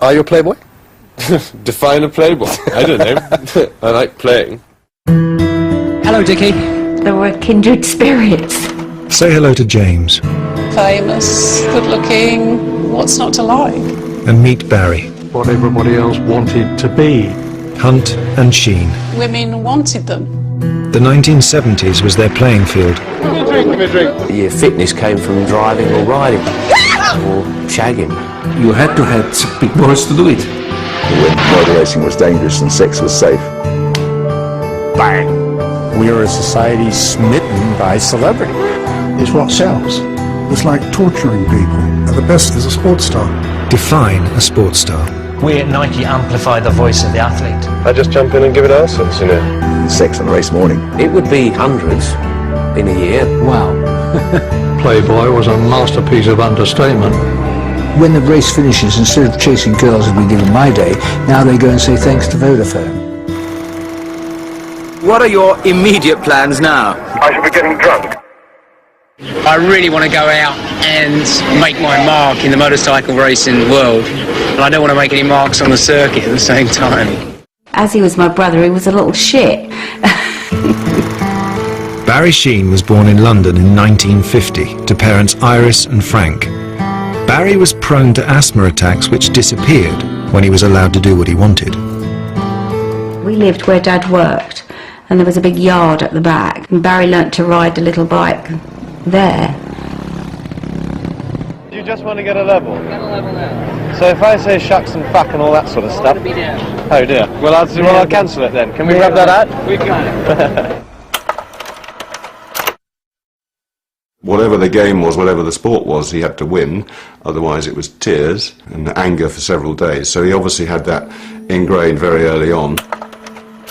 Are you a playboy? Define a playboy. I don't know. I like playing. Hello, Dickie. There were kindred spirits. Say hello to James. Famous, good-looking, what's not to like? And meet Barry. What everybody else wanted to be. Hunt and Sheene. Women wanted them. The 1970s was their playing field. Your fitness came from driving or riding or shagging. You had to have big boys to do it. When motor racing was dangerous and sex was safe. Bang! We are a society smitten by celebrity. It's what sells. It's like torturing people. And the best is a sports star. Define a sports star. We at Nike amplify the voice of the athlete. I just jump in and give it answers, you know. Sex on a race morning. It would be hundreds in a year. Wow. Playboy was a masterpiece of understatement. When the race finishes, instead of chasing girls as we did in my day, now they go and say thanks to Vodafone. What are your immediate plans now? I should be getting drunk. I really want to go out and make my mark in the motorcycle racing world. But I don't want to make any marks on the circuit at the same time. As he was my brother, he was a little shit. Barry Sheene was born in London in 1950 to parents Iris and Frank. Barry was prone to asthma attacks which disappeared when he was allowed to do what he wanted. We lived where Dad worked, and there was a big yard at the back, and Barry learnt to ride a little bike there. You just want to get a level? Get a level now. So if I say shucks and fuck and all that sort of stuff... Oh dear. Well, I'll cancel it then. Can we rub that out? We can. Whatever the game was, whatever the sport was, he had to win, otherwise it was tears and anger for several days. So he obviously had that ingrained very early on.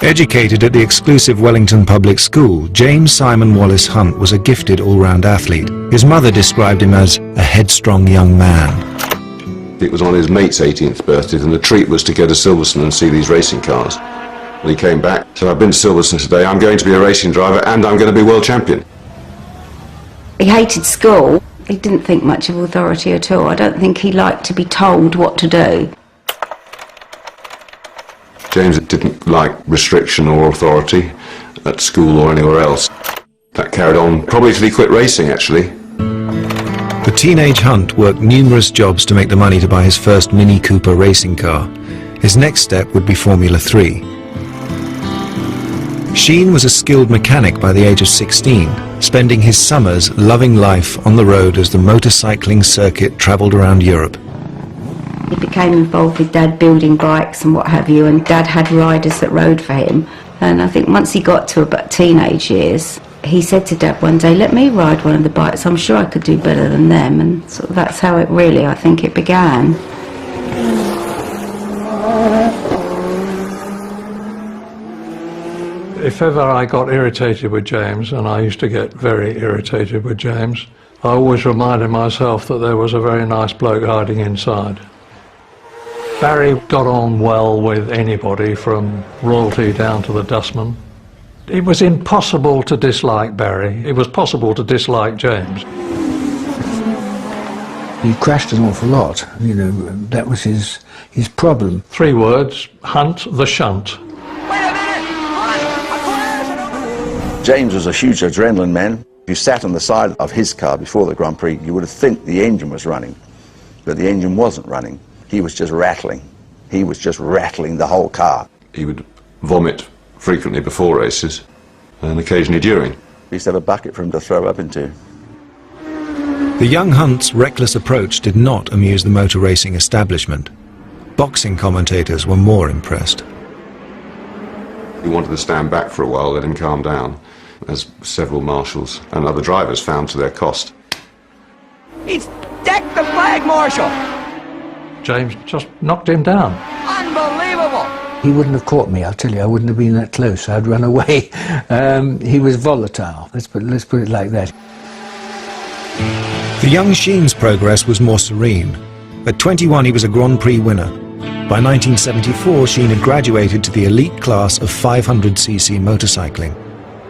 Educated at the exclusive Wellington Public School, James Simon Wallace Hunt was a gifted all-round athlete. His mother described him as a headstrong young man. It was on his mate's 18th birthday, and the treat was to go to Silverstone and see these racing cars. And he came back, said, I've been to Silverstone today, I'm going to be a racing driver and I'm going to be world champion. He hated school. He didn't think much of authority at all. I don't think he liked to be told what to do. James didn't like restriction or authority at school or anywhere else. That carried on probably till he quit racing, actually. The teenage Hunt worked numerous jobs to make the money to buy his first Mini Cooper racing car. His next step would be Formula 3. Sheene was a skilled mechanic by the age of 16, spending his summers loving life on the road as the motorcycling circuit travelled around Europe. He became involved with Dad building bikes and what have you, and Dad had riders that rode for him. And I think once he got to about teenage years, he said to Dad one day, let me ride one of the bikes, I'm sure I could do better than them. And so that's how it really, I think, it began. If ever I got irritated with James, and I used to get very irritated with James, I always reminded myself that there was a very nice bloke hiding inside. Barry got on well with anybody, from royalty down to the dustman. It was impossible to dislike Barry. It was possible to dislike James. He crashed an awful lot, you know, that was his problem. 3 words: Hunt the shunt. James was a huge adrenaline man. If you sat on the side of his car before the Grand Prix, you would have think the engine was running, but the engine wasn't running. He was just rattling. He was just rattling the whole car. He would vomit frequently before races and occasionally during. We used to have a bucket for him to throw up into. The young Hunt's reckless approach did not amuse the motor racing establishment. Boxing commentators were more impressed. He wanted to stand back for a while, let him calm down, as several marshals and other drivers found to their cost. He's decked the flag marshal! James just knocked him down. Unbelievable! He wouldn't have caught me, I'll tell you, I wouldn't have been that close, I'd run away. He was volatile, let's put it like that. The young Sheene's progress was more serene. At 21 he was a Grand Prix winner. By 1974 Sheene had graduated to the elite class of 500cc motorcycling.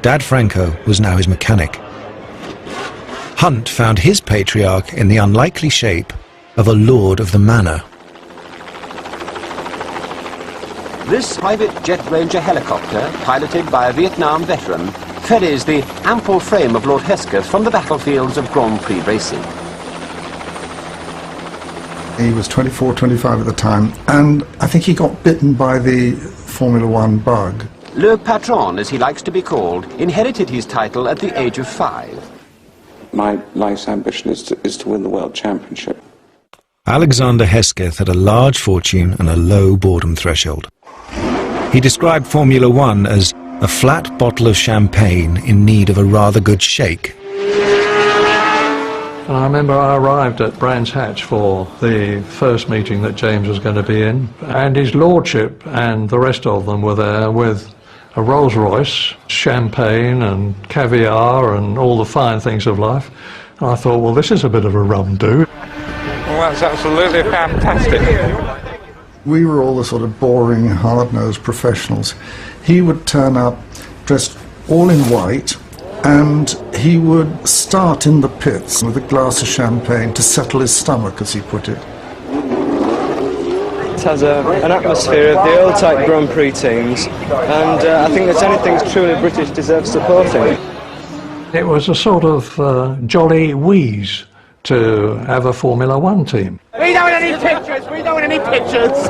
Dad Franco was now his mechanic. Hunt found his patriarch in the unlikely shape of a lord of the manor. This private jet Ranger helicopter, piloted by a Vietnam veteran, ferries the ample frame of Lord Hesketh from the battlefields of Grand Prix racing. He was 24, 25 at the time, and I think he got bitten by the Formula One bug. Le Patron, as he likes to be called, inherited his title at the age of 5. My life's ambition is to win the World Championship. Alexander Hesketh had a large fortune and a low boredom threshold. He described Formula One as a flat bottle of champagne in need of a rather good shake. And I remember I arrived at Brands Hatch for the first meeting that James was going to be in, and his lordship and the rest of them were there with a Rolls Royce, champagne and caviar and all the fine things of life. And I thought, well, this is a bit of a rum do. Well, that's absolutely fantastic. We were all the sort of boring, hard-nosed professionals. He would turn up dressed all in white, and he would start in the pits with a glass of champagne to settle his stomach, as he put it. It has an atmosphere of the old-type Grand Prix teams, and I think that anything truly British deserves supporting. It was a sort of jolly wheeze to have a Formula One team. We don't want any pictures! We don't want any pictures!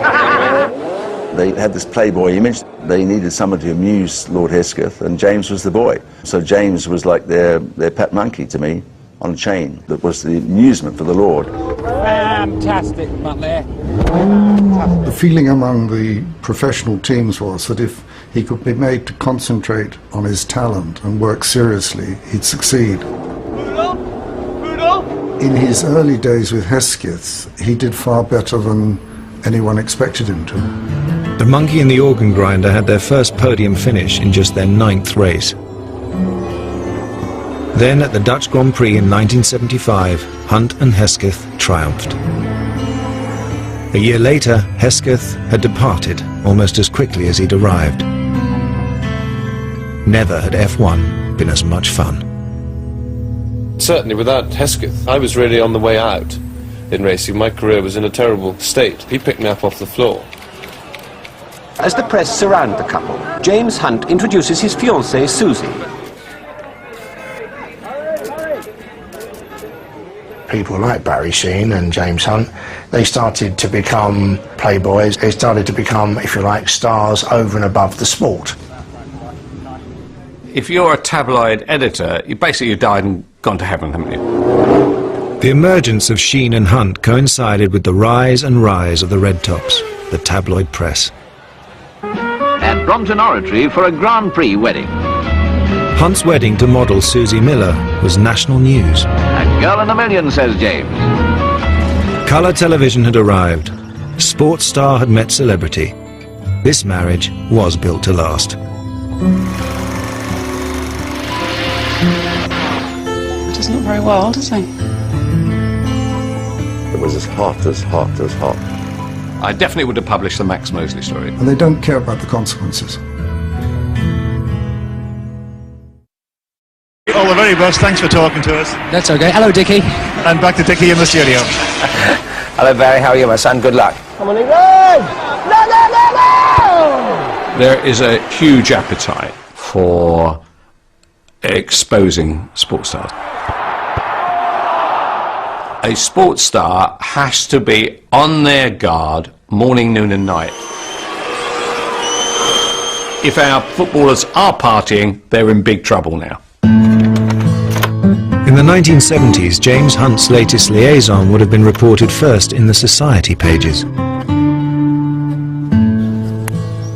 They had this playboy image. They needed someone to amuse Lord Hesketh, and James was the boy. So James was like their pet monkey to me, on a chain. That was the amusement for the Lord. Fantastic, Butler. The feeling among the professional teams was that if he could be made to concentrate on his talent and work seriously, he'd succeed. In his early days with Hesketh, he did far better than anyone expected him to. The Monkey and the Organ Grinder had their first podium finish in just their 9th race. Then at the Dutch Grand Prix in 1975, Hunt and Hesketh triumphed. A year later, Hesketh had departed almost as quickly as he'd arrived. Never had F1 been as much fun. Certainly without Hesketh, I was really on the way out in racing. My career was in a terrible state. He picked me up off the floor. As the press surround the couple, James Hunt introduces his fiancée, Susie. People like Barry Sheene and James Hunt, they started to become playboys. They started to become, if you like, stars over and above the sport. If you're a tabloid editor, you basically died and gone to heaven, haven't you? The emergence of Sheene and Hunt coincided with the rise and rise of the Red Tops, the tabloid press. At Brompton Oratory for a Grand Prix wedding. Hunt's wedding to model Susie Miller was national news. A girl in a million, says James. Colour television had arrived. Sports star had met celebrity. This marriage was built to last. He's not very well, does he? It was as hot as hot as hot. I definitely would have published the Max Mosley story. And they don't care about the consequences. All the very best. Thanks for talking to us. That's okay. Hello, Dickie. And back to Dickie in the studio. Hello, Barry. How are you, my son? Good luck. Come on, England! No, no, no, no! There is a huge appetite for exposing sports stars. A sports star has to be on their guard morning, noon and night. If our footballers are partying, they're in big trouble now. In the 1970s, James Hunt's latest liaison would have been reported first in the society pages.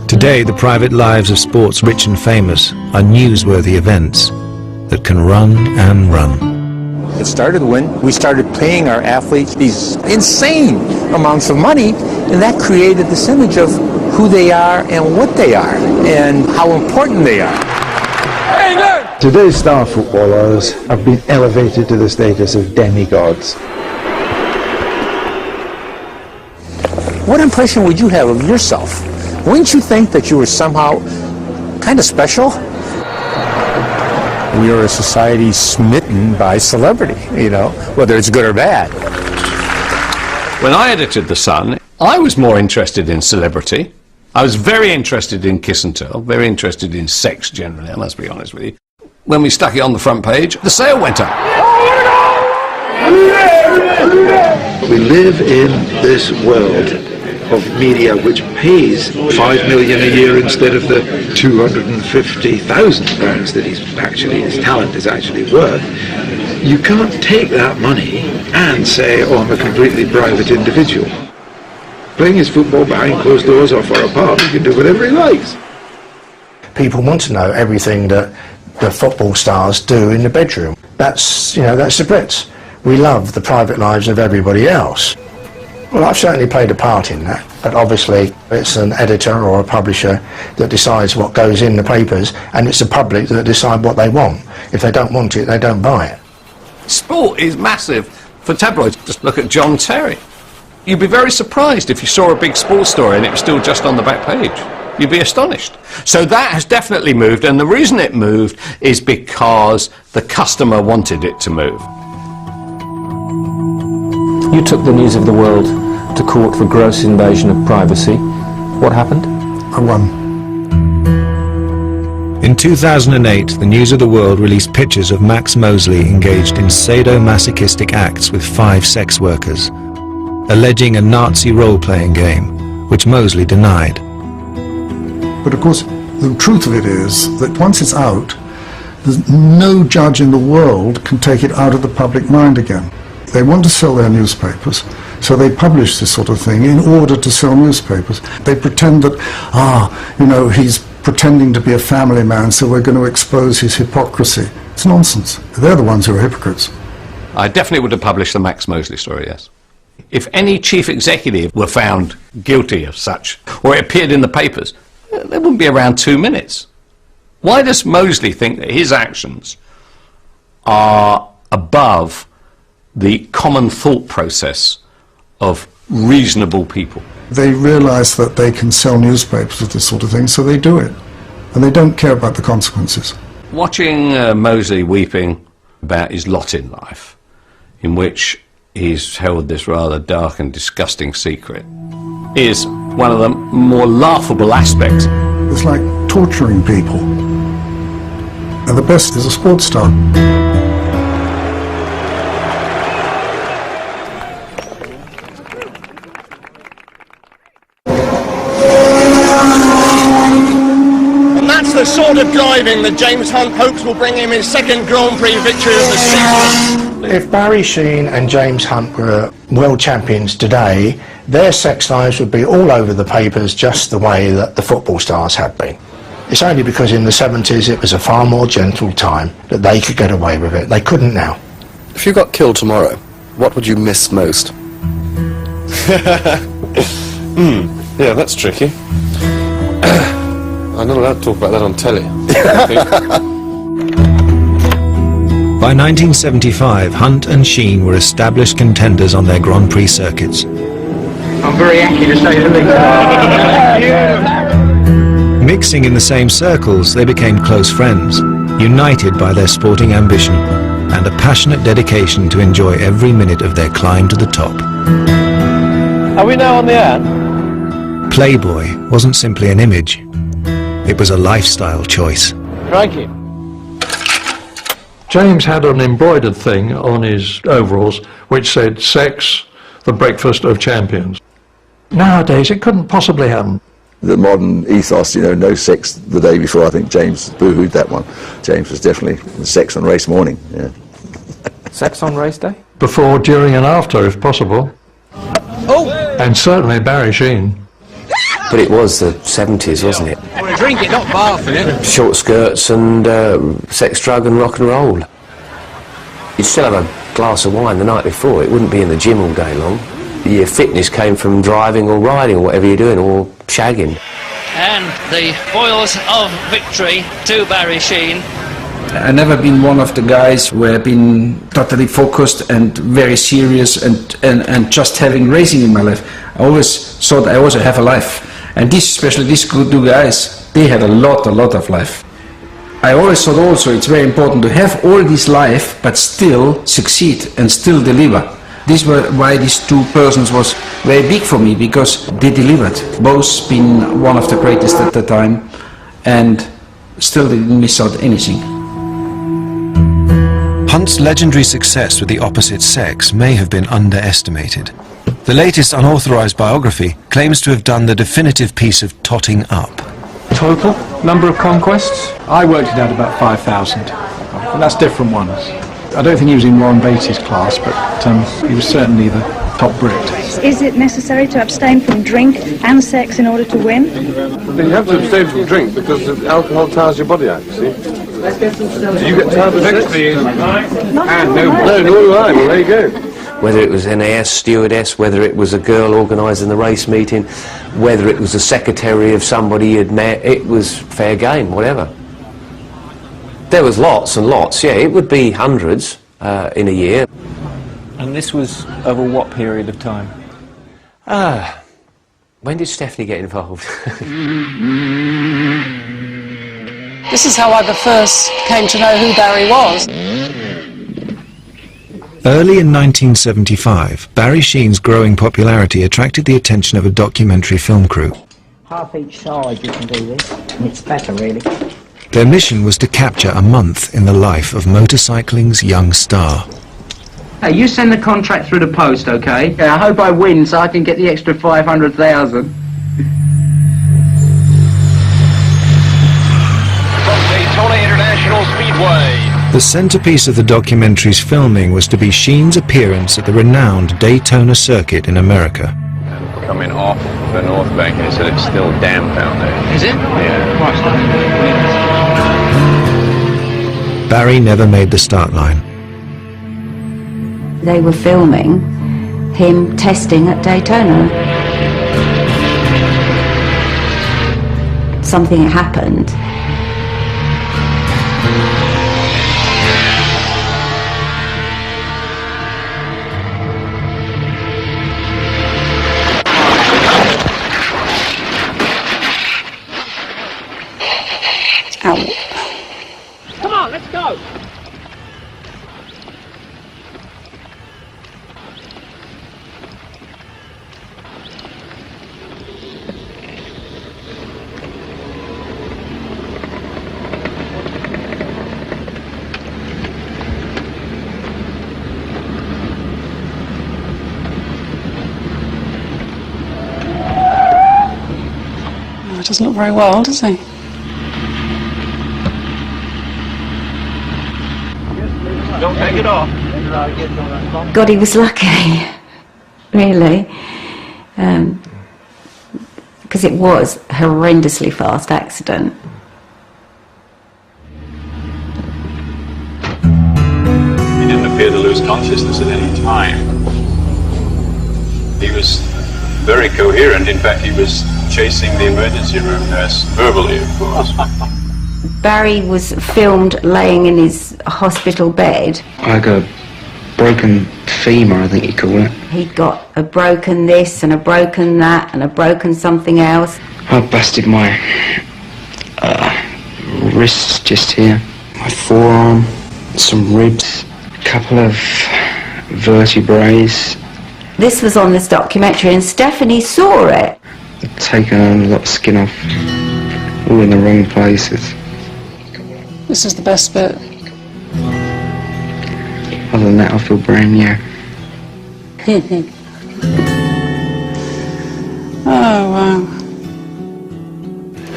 Today, the private lives of sports rich and famous are newsworthy events that can run and run. It started when we started paying our athletes these insane amounts of money, and that created this image of who they are and what they are and how important they are. Today's star footballers have been elevated to the status of demigods. What impression would you have of yourself? Wouldn't you think that you were somehow kind of special? We are a society smitten by celebrity, you know, whether it's good or bad. When I edited The Sun, I was more interested in celebrity I was very interested in kiss and tell, very interested in sex generally, I must be honest with you. When we stuck it on the front page, the sale went up. We live in this world of media which pays £5 million a year instead of the £250,000 that his talent is actually worth. You can't take that money and say, oh, I'm a completely private individual. Playing his football behind closed doors or for a pub, he can do whatever he likes. People want to know everything that the football stars do in the bedroom. That's the Brits. We love the private lives of everybody else. Well, I've certainly played a part in that, but obviously it's an editor or a publisher that decides what goes in the papers, and it's the public that decide what they want. If they don't want it, they don't buy it. Sport is massive for tabloids. Just look at John Terry. You'd be very surprised if you saw a big sports story and it was still just on the back page. You'd be astonished. So that has definitely moved, and the reason it moved is because the customer wanted it to move. You took the News of the World to court for gross invasion of privacy. What happened? I won. In 2008, the News of the World released pictures of Max Mosley engaged in sadomasochistic acts with 5 sex workers, alleging a Nazi role-playing game, which Mosley denied. But of course, the truth of it is that once it's out, there's no judge in the world can take it out of the public mind again. They want to sell their newspapers, so they publish this sort of thing in order to sell newspapers. They pretend that, he's pretending to be a family man, so we're going to expose his hypocrisy. It's nonsense. They're the ones who are hypocrites. I definitely would have published the Max Mosley story, yes. If any chief executive were found guilty of such, or it appeared in the papers, they wouldn't be around 2 minutes. Why does Mosley think that his actions are above the common thought process of reasonable people? They realise that they can sell newspapers with this sort of thing, so they do it. And they don't care about the consequences. Watching Mosley weeping about his lot in life, in which he's held this rather dark and disgusting secret, is one of the more laughable aspects. It's like torturing people. And the best is a sports star. The sort of driving that James Hunt hopes will bring him his second Grand Prix victory of the season. If Barry Sheene and James Hunt were world champions today, their sex lives would be all over the papers just the way that the football stars have been. It's only because in the 70s it was a far more gentle time that they could get away with it. They couldn't now. If you got killed tomorrow, what would you miss most? Yeah, that's tricky. I'm not allowed to talk about that on telly. By 1975, Hunt and Sheene were established contenders on their Grand Prix circuits. I'm very happy to say the least. Mixing in the same circles, they became close friends, united by their sporting ambition and a passionate dedication to enjoy every minute of their climb to the top. Are we now on the air? Playboy wasn't simply an image. It was a lifestyle choice. Crikey. James had an embroidered thing on his overalls which said, "Sex, the breakfast of champions." Nowadays it couldn't possibly happen. The modern ethos, no sex the day before, I think James boo-hooed that one. James was definitely sex on race morning. Yeah. Sex on race day? Before, during and after, if possible. Oh! And certainly Barry Sheene. But it was the 70s, wasn't it? Well, drink it, not bathing it. Short skirts and sex, drug and rock and roll. You'd still have a glass of wine the night before. It wouldn't be in the gym all day long. Your fitness came from driving or riding or whatever you're doing, or shagging. And the spoils of victory to Barry Sheene. I've never been one of the guys who have been totally focused and very serious and just having racing in my life. I always thought I also have a life. And especially these two guys, they had a lot of life. I always thought also it's very important to have all this life but still succeed and still deliver. This was why these two persons was very big for me, because they delivered. Both been one of the greatest at the time, and still they didn't miss out anything. Hunt's legendary success with the opposite sex may have been underestimated. The latest unauthorized biography claims to have done the definitive piece of totting up. Total number of conquests? I worked it out about 5,000. And that's different ones. I don't think he was in Warren Beatty's class, but he was certainly the top Brit. Is it necessary to abstain from drink and sex in order to win? You have to abstain from drink because alcohol tires your body out, you see. Do you get tired of sex? No, nor do I. Well, there you go. Whether it was NAS stewardess, whether it was a girl organising the race meeting, whether it was the secretary of somebody you'd met, it was fair game, whatever. There was lots and lots, yeah, it would be hundreds in a year. And this was over what period of time? When did Stephanie get involved? This is how I first came to know who Barry was. Early in 1975, Barry Sheene's growing popularity attracted the attention of a documentary film crew. Half each side you can do this, and it's better really. Their mission was to capture a month in the life of motorcycling's young star. Hey, you send the contract through the post, okay? Yeah, I hope I win so I can get the extra 500,000. From Daytona International Speedway. The centerpiece of the documentary's filming was to be Sheene's appearance at the renowned Daytona circuit in America. Coming off the North Bank, and he said it's still damp down there. Is it? Yeah. Barry never made the start line. They were filming him testing at Daytona. Something had happened. Come on, let's go. Oh, it doesn't look very well, does he? Don't take it off. God, he was lucky, really, because it was a horrendously fast accident. He didn't appear to lose consciousness at any time. He was very coherent. In fact, he was chasing the emergency room nurse, verbally, of course. Barry was filmed laying in his hospital bed. I got a broken femur, I think you call it. He'd got a broken this and a broken that and a broken something else. I busted my wrist just here, my forearm, some ribs, a couple of vertebrae. This was on this documentary and Stephanie saw it. I'd taken a lot of skin off, all in the wrong places. This is the best bit. Other than that, I feel brand new. Oh, wow.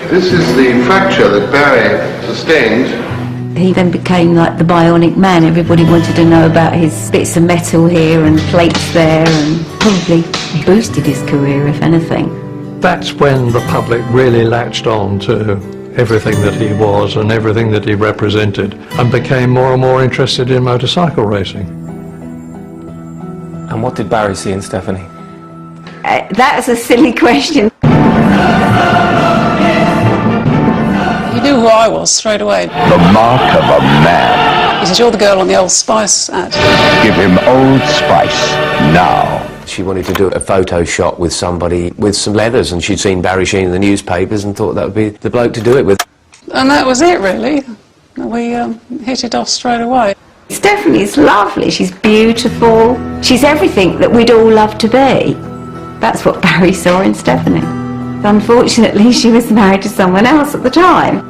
This is the fracture that Barry sustained. He then became like the bionic man. Everybody wanted to know about his bits of metal here and plates there, and probably boosted his career, if anything. That's when the public really latched on to everything that he was and everything that he represented, and became more and more interested in motorcycle racing. And what did Barry see in Stephanie? That's a silly question. He knew who I was straight away. The mark of a man. He said, "You're the girl on the Old Spice ad." Give him Old Spice now. She wanted to do a photo shot with somebody with some leathers, and she'd seen Barry Sheene in the newspapers and thought that would be the bloke to do it with. And that was it, really. We hit it off straight away. Stephanie's lovely, she's beautiful, she's everything that we'd all love to be. That's what Barry saw in Stephanie. Unfortunately, she was married to someone else at the time.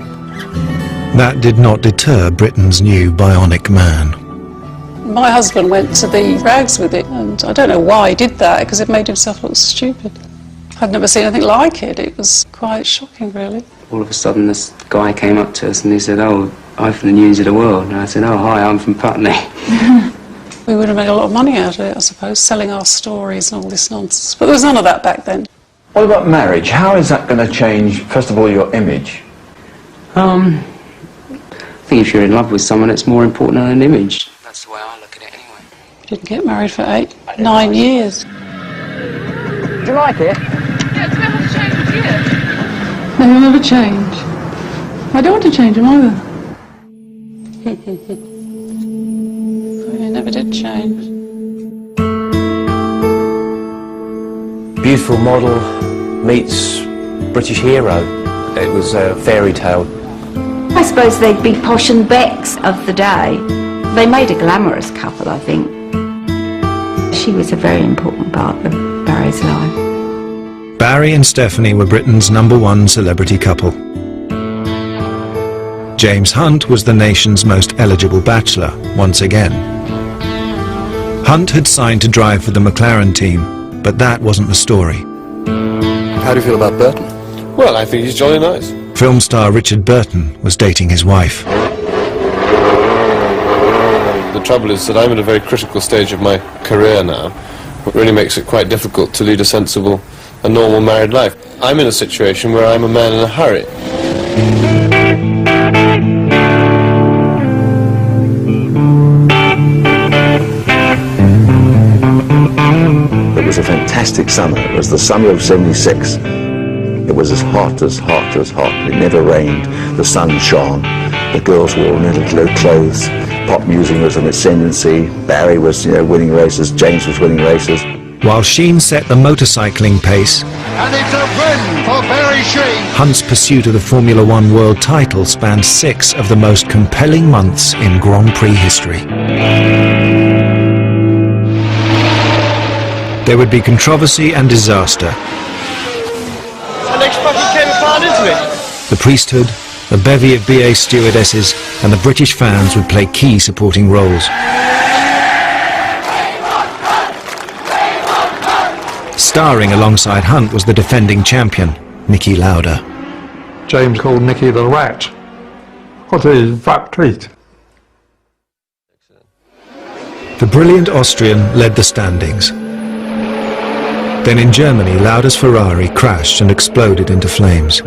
That did not deter Britain's new bionic man. My husband went to the rags with it, and I don't know why he did that, because it made himself look stupid. I'd never seen anything like it. It was quite shocking, really. All of a sudden, this guy came up to us and he said, "Oh, I'm from the News of the World." And I said, "Oh, hi, I'm from Putney." We would have made a lot of money out of it, I suppose, selling our stories and all this nonsense. But there was none of that back then. What about marriage? How is that going to change, first of all, your image? I think if you're in love with someone, it's more important than an image. That's the way I look at it, anyway. We didn't get married for 9 years. Do you like it? Yeah, it's never changed yet. They will never change. I don't want to change them either. It never did change. Beautiful model meets British hero. It was a fairy tale. I suppose they'd be Posh and Becks of the day. They made a glamorous couple, I think. She was a very important part of Barry's life. Barry and Stephanie were Britain's #1 celebrity couple. James Hunt was the nation's most eligible bachelor, once again. Hunt had signed to drive for the McLaren team, but that wasn't the story. How do you feel about Burton? Well, I think he's jolly nice. Film star Richard Burton was dating his wife. The trouble is that I'm at a very critical stage of my career now, what really makes it quite difficult to lead a sensible and normal married life. I'm in a situation where I'm a man in a hurry. It was a fantastic summer. It was the summer of '76. It was as hot as hot as hot. It never rained. The sun shone. The girls wore little clothes. Pop music was in ascendancy. Barry was, winning races. James was winning races. While Sheene set the motorcycling pace, And it's a win for Barry Sheene. Hunt's pursuit of the Formula One world title spanned 6 of the most compelling months in Grand Prix history. There would be controversy and disaster. The next fucking came apart into it. The priesthood, a bevy of BA stewardesses, and the British fans would play key supporting roles. Starring alongside Hunt was the defending champion, Niki Lauda. James called Nicky the rat. What is fat teeth? The brilliant Austrian led the standings. Then in Germany, Lauda's Ferrari crashed and exploded into flames.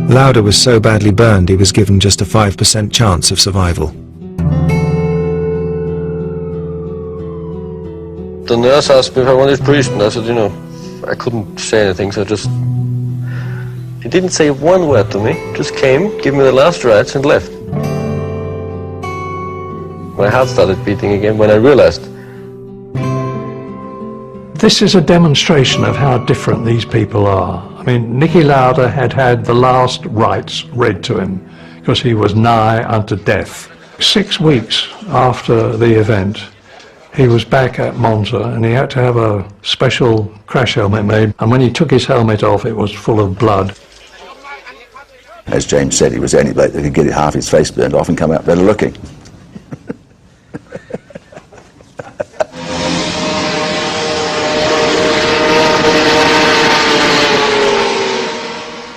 Lauda was so badly burned he was given just a 5% chance of survival. The nurse asked me if I wanted priest, and I said, I couldn't say anything, so he didn't say one word to me, just came, gave me the last rites and left. My heart started beating again when I realized. This is a demonstration of how different these people are. I mean, Niki Lauda had had the last rites read to him because he was nigh unto death. 6 weeks after the event, he was back at Monza and he had to have a special crash helmet made, and when he took his helmet off it was full of blood. As James said, he was the only bloke that could get half his face burned off and come out better looking.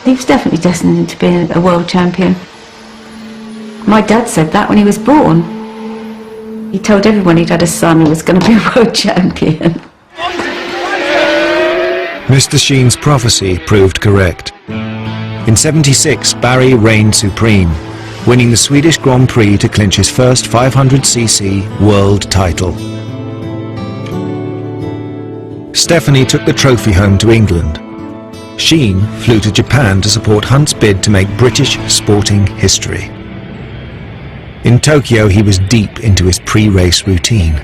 He was definitely destined to be a world champion. My dad said that when he was born. He told everyone he'd had a son who was going to be a world champion. Mr. Sheene's prophecy proved correct. In '76, Barry reigned supreme, winning the Swedish Grand Prix to clinch his first 500cc world title. Stephanie took the trophy home to England. Sheene flew to Japan to support Hunt's bid to make British sporting history. In Tokyo, he was deep into his pre-race routine.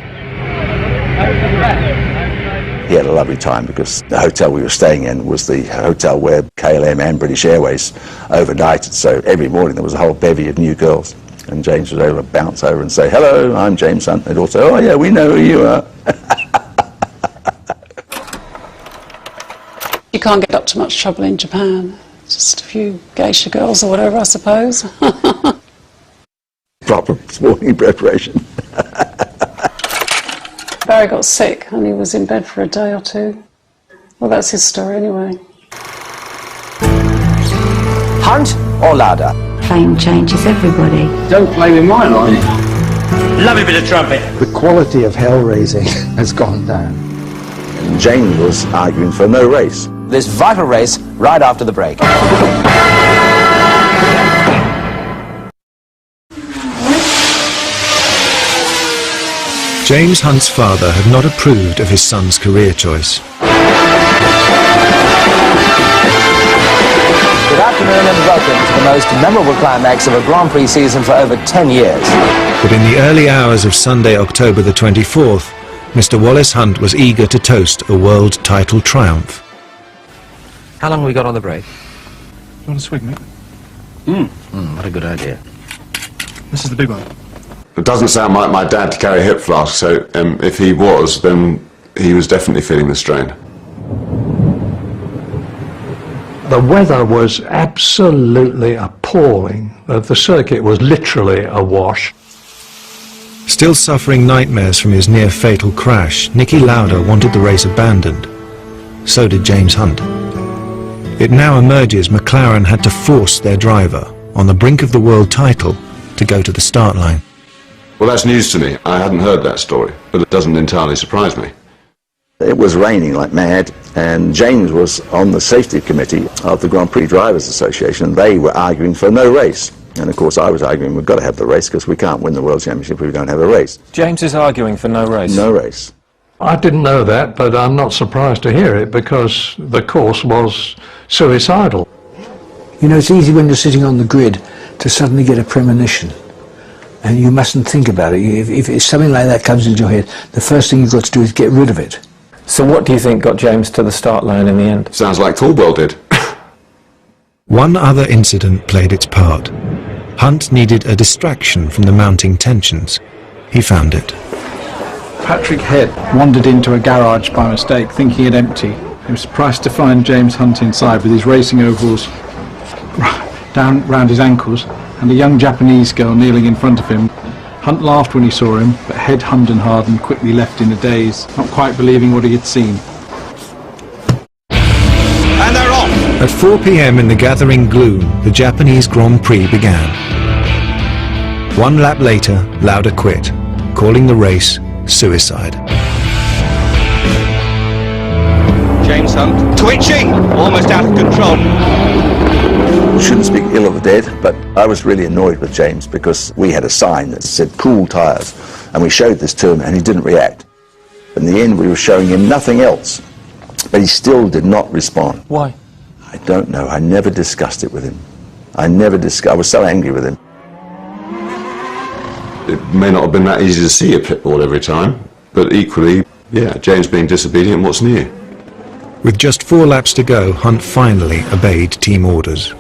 He had a lovely time because the hotel we were staying in was the hotel where KLM and British Airways overnighted, so every morning there was a whole bevy of new girls, and James was able to bounce over and say, "Hello, I'm James Hunt." They'd all say, "Oh yeah, we know who you are." You can't get up to much trouble in Japan. Just a few geisha girls or whatever, I suppose. Proper sporting preparation. Barry got sick and he was in bed for a day or two. Well, that's his story anyway. Hunt or Lauder? Fame changes everybody. Don't play with my line. Love a bit of trumpet. The quality of hell raising has gone down. James was arguing for no race. This vital race right after the break. James Hunt's father had not approved of his son's career choice. Good afternoon and welcome to the most memorable climax of a Grand Prix season for over 10 years. But in the early hours of Sunday, October the 24th, Mr. Wallace Hunt was eager to toast a world title triumph. How long have we got on the break? You want a swig, mate? What a good idea. This is the big one. It doesn't sound like my dad to carry a hip flask, so if he was, then he was definitely feeling the strain. The weather was absolutely appalling. The circuit was literally awash. Still suffering nightmares from his near-fatal crash, Niki Lauda wanted the race abandoned. So did James Hunt. It now emerges McLaren had to force their driver, on the brink of the world title, to go to the start line. Well, that's news to me. I hadn't heard that story, but it doesn't entirely surprise me. It was raining like mad, and James was on the safety committee of the Grand Prix Drivers Association. They were arguing for no race. And of course I was arguing we've got to have the race because we can't win the World Championship if we don't have a race. James is arguing for no race. No race. I didn't know that, but I'm not surprised to hear it because the course was suicidal. You know, it's easy when you're sitting on the grid to suddenly get a premonition, and you mustn't think about it. If something like that comes into your head, the first thing you've got to do is get rid of it. So what do you think got James to the start line in the end? Sounds like Tallwell did. One other incident played its part. Hunt needed a distraction from the mounting tensions. He found it. Patrick Head wandered into a garage by mistake, thinking it empty. He was surprised to find James Hunt inside with his racing overalls down round his ankles and a young Japanese girl kneeling in front of him. Hunt laughed when he saw him, but Head hummed and hawed and quickly left in a daze, not quite believing what he had seen. And they're off! At 4 p.m. in the gathering gloom, the Japanese Grand Prix began. 1 lap later, Lauda quit, calling the race suicide. James Hunt twitching, almost out of control. Shouldn't speak ill of the dead, but I was really annoyed with James because we had a sign that said cool tyres, and we showed this to him and he didn't react. In the end we were showing him nothing else, but he still did not respond. Why? I don't know. I never discussed it with him. I was so angry with him. It may not have been that easy to see a pit board every time, but equally, yeah, James being disobedient, what's new? With just 4 laps to go, Hunt finally obeyed team orders.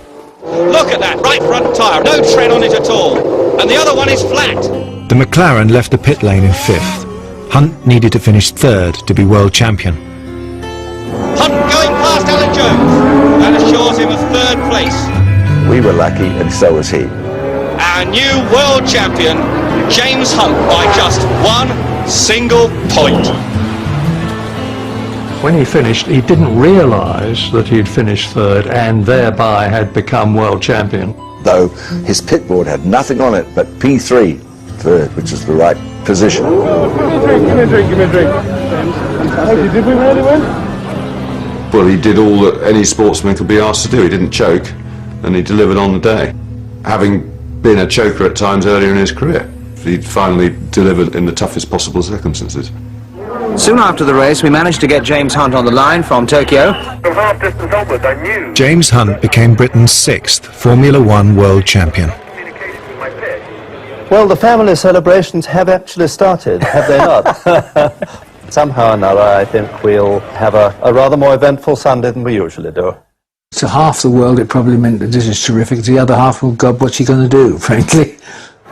Look at that right front tyre, no tread on it at all. And the other one is flat. The McLaren left the pit lane in 5th. Hunt needed to finish 3rd to be world champion. Hunt going past Alan Jones. That assures him of 3rd place. We were lucky, and so was he. Our new world champion, James Hunt, by just 1 single point. When he finished, he didn't realise that he'd finished 3rd and thereby had become world champion. Though his pit board had nothing on it but P3, 3rd, which is the right position. Give me a drink. Did we really win? Well, he did all that any sportsman could be asked to do. He didn't choke, and he delivered on the day. Having been a choker at times earlier in his career, he finally delivered in the toughest possible circumstances. Soon after the race, we managed to get James Hunt on the line from Tokyo. From half distance onwards, I knew. James Hunt became Britain's 6th Formula One world champion. Well, the family celebrations have actually started, have they not? somehow or another I think we'll have a rather more eventful Sunday than we usually do. To half the world it probably meant that this is terrific. To the other half, well, God, what's he going to do, frankly?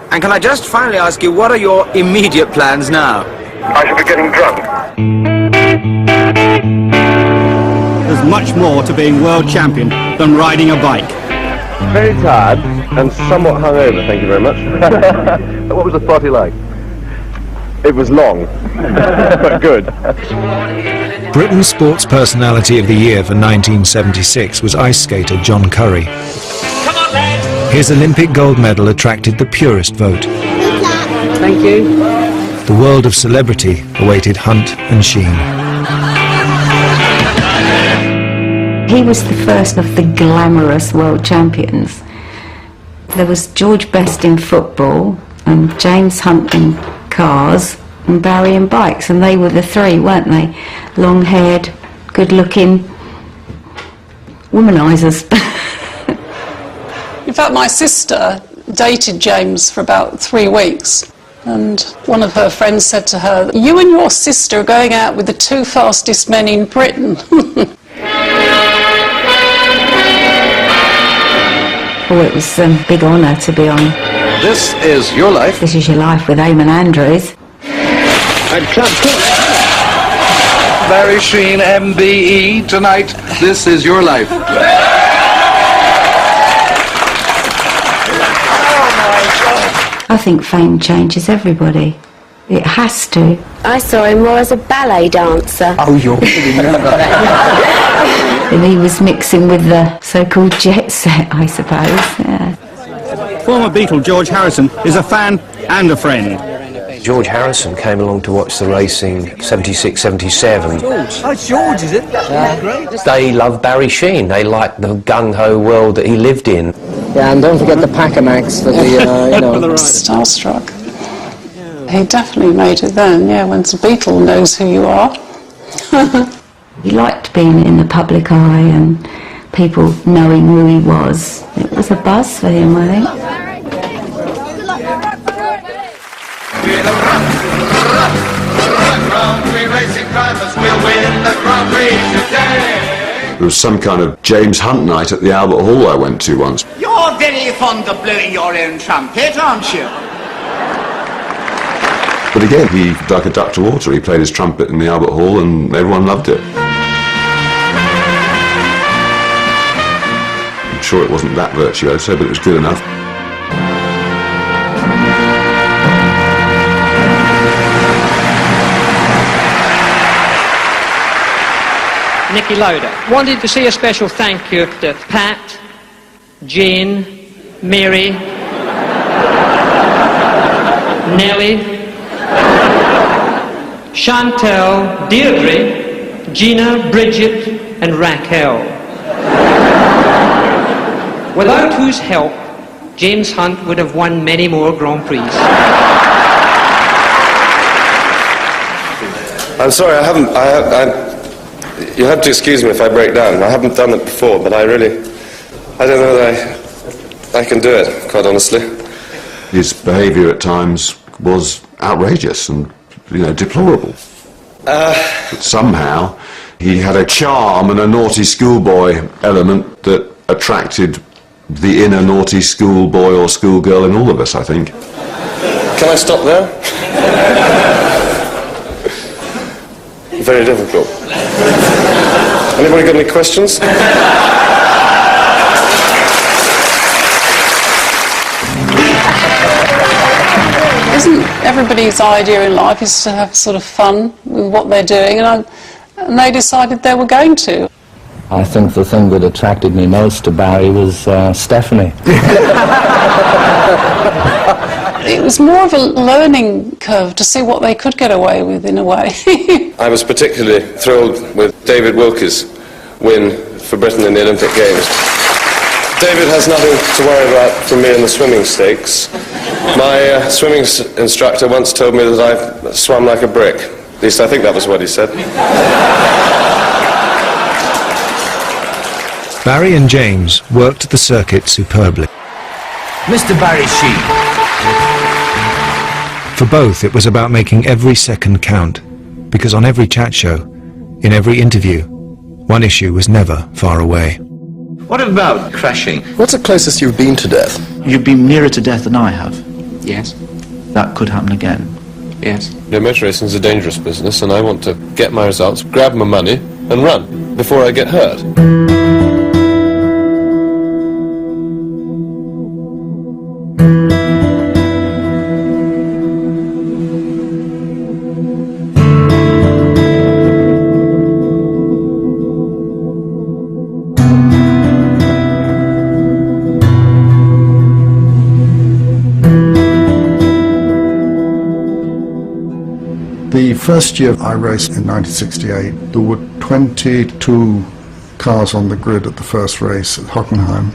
And can I just finally ask you, what are your immediate plans now? I shall be getting drunk. There's much more to being world champion than riding a bike. Very tired and somewhat hungover, thank you very much. What was the party like? It was long, but good. Britain's Sports Personality of the Year for 1976 was ice skater John Curry. His Olympic gold medal attracted the purest vote. Thank you. The world of celebrity awaited Hunt and Sheene. He was the first of the glamorous world champions. There was George Best in football, and James Hunt in cars, and Barry in bikes, and they were the three, weren't they? Long-haired, good-looking womanisers. In fact, my sister dated James for about 3 weeks, and one of her friends said to her, "You and your sister are going out with the 2 fastest men in Britain." Oh, it was a big honour to be on. This is Your Life. This Is Your Life with Eamon Andrews. And Barry Sheene, MBE, tonight, This Is Your Life. I think fame changes everybody. It has to. I saw him more as a ballet dancer. Oh, you're kidding me. And he was mixing with the so-called jet set, I suppose. Yeah. Former Beatle George Harrison is a fan and a friend. George Harrison came along to watch the racing 76, 77. Oh, George, is it? Yeah. Great. They loved Barry Sheene. They liked the gung-ho world that he lived in. Yeah, and don't forget the Packer-Max for the, you know... Starstruck. He definitely made it then, yeah, when the Beatle knows who you are. He liked being in the public eye and people knowing who he was. It was a buzz for him, I think. There was some kind of James Hunt night at the Albert Hall I went to once. You're very fond of blowing your own trumpet, aren't you? But again, he, like a duck to water, he played his trumpet in the Albert Hall and everyone loved it. I'm sure it wasn't that virtuoso, but it was good enough. Nicky Lauda. Wanted to say a special thank you to Pat, Jane, Mary, Nellie, Chantel, Deirdre, Gina, Bridget and Raquel. Without whose help, James Hunt would have won many more Grand Prix. I'm sorry, you have to excuse me if I break down. I haven't done it before, but I don't know that I can do it, quite honestly. His behaviour at times was outrageous and, deplorable. But somehow he had a charm and a naughty schoolboy element that attracted the inner naughty schoolboy or schoolgirl in all of us, I think. Can I stop there? Very difficult. Anybody got any questions? Isn't everybody's idea in life is to have sort of fun with what they're doing, and they decided they were going to. I think the thing that attracted me most to Barry was Stephanie. It was more of a learning curve to see what they could get away with, in a way. I was particularly thrilled with David Wilkes' win for Britain in the Olympic Games. David has nothing to worry about from me in the swimming stakes. My swimming instructor once told me that I swam like a brick. At least I think that was what he said. Barry and James worked the circuit superbly. Mr. Barry Sheene. For both, it was about making every second count. because on every chat show, in every interview, one issue was never far away. What about crashing? What's the closest you've been to death? You've been nearer to death than I have. Yes. That could happen again. Yes. No, motor racing is a dangerous business, and I want to get my results, grab my money, and run before I get hurt. The first year I raced in 1968, there were 22 cars on the grid at the first race at Hockenheim,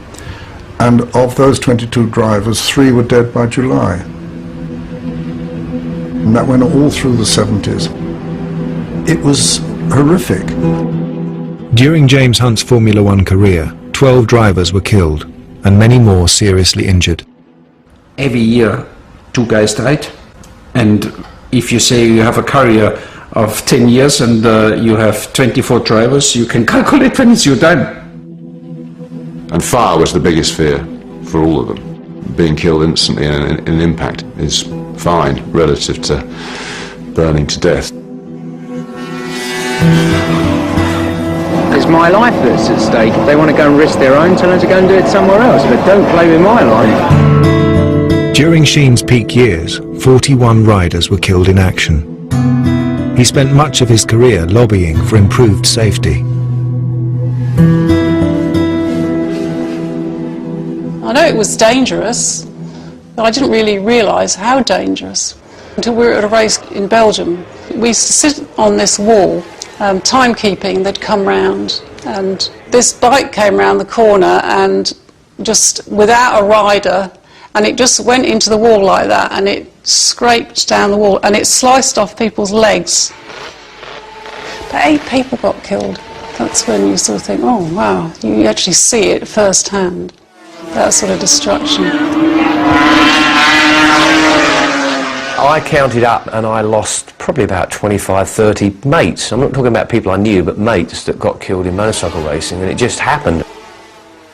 and of those 22 drivers, 3 were dead by July. And that went all through the 70s. It was horrific. During James Hunt's Formula One career, 12 drivers were killed and many more seriously injured. Every year 2 guys died, and if you say you have a career of 10 years and you have 24 drivers, you can calculate when it's your time. And fire was the biggest fear for all of them. Being killed instantly in an impact is fine relative to burning to death. It's my life that's at stake. If they want to go and risk their own, tell them to go and do it somewhere else, but don't play with my life. During Sheene's peak years, 41 riders were killed in action. He spent much of his career lobbying for improved safety. I know it was dangerous, but I didn't really realise how dangerous until we were at a race in Belgium. We used to sit on this wall, timekeeping. They'd come round, and this bike came round the corner and just without a rider, and it just went into the wall like that, and it scraped down the wall, and it sliced off people's legs. But 8 people got killed. That's when you sort of think, oh wow, you actually see it firsthand, that sort of destruction. I counted up and I lost probably about 25, 30 mates. I'm not talking about people I knew, but mates that got killed in motorcycle racing, and it just happened.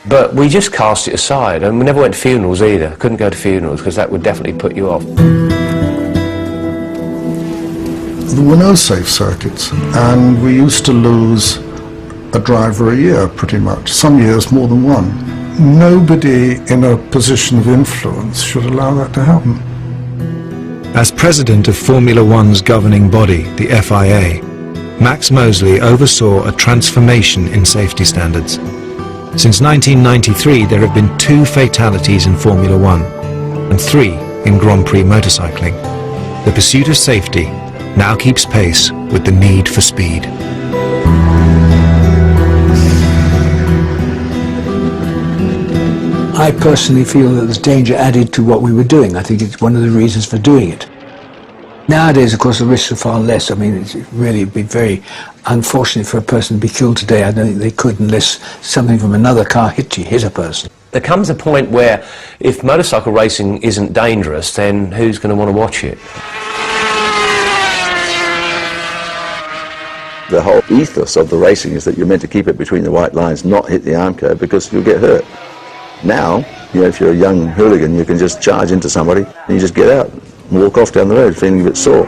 But we just cast it aside, and we never went to funerals either. Couldn't go to funerals because that would definitely put you off. There were no safe circuits, and we used to lose a driver a year pretty much, some years more than one. Nobody in a position of influence should allow that to happen. As president of Formula One's governing body, the FIA, Max Mosley oversaw a transformation in safety standards. Since 1993, there have been 2 fatalities in Formula One and 3 in Grand Prix motorcycling. The pursuit of safety now keeps pace with the need for speed. I personally feel that there's danger added to what we were doing. I think it's one of the reasons for doing it. Nowadays, of course, the risks are far less. I mean, it's really be very unfortunate for a person to be killed today. I don't think they could unless something from another car hit a person. There comes a point where if motorcycle racing isn't dangerous, then who's going to want to watch it? The whole ethos of the racing is that you're meant to keep it between the white lines, not hit the arm curve, because you'll get hurt. Now, you know, if you're a young hooligan, you can just charge into somebody and you just get out and walk off down the road feeling a bit sore.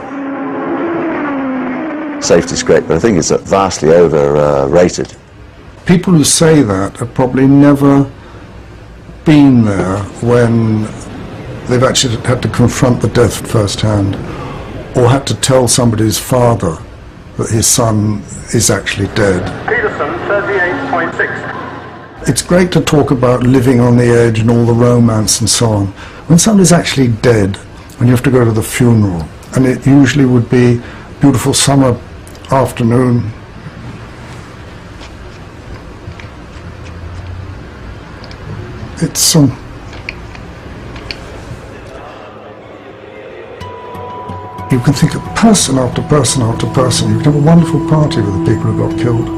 Safety's great, but I think it's vastly overrated. People who say that have probably never been there when they've actually had to confront the death firsthand, or had to tell somebody's father that his son is actually dead. Peterson, 38.6. It's great to talk about living on the edge and all the romance and so on. When somebody's actually dead, and you have to go to the funeral, and it usually would be a beautiful summer afternoon, it's you can think of person after person after person. You can have a wonderful party with the people who got killed.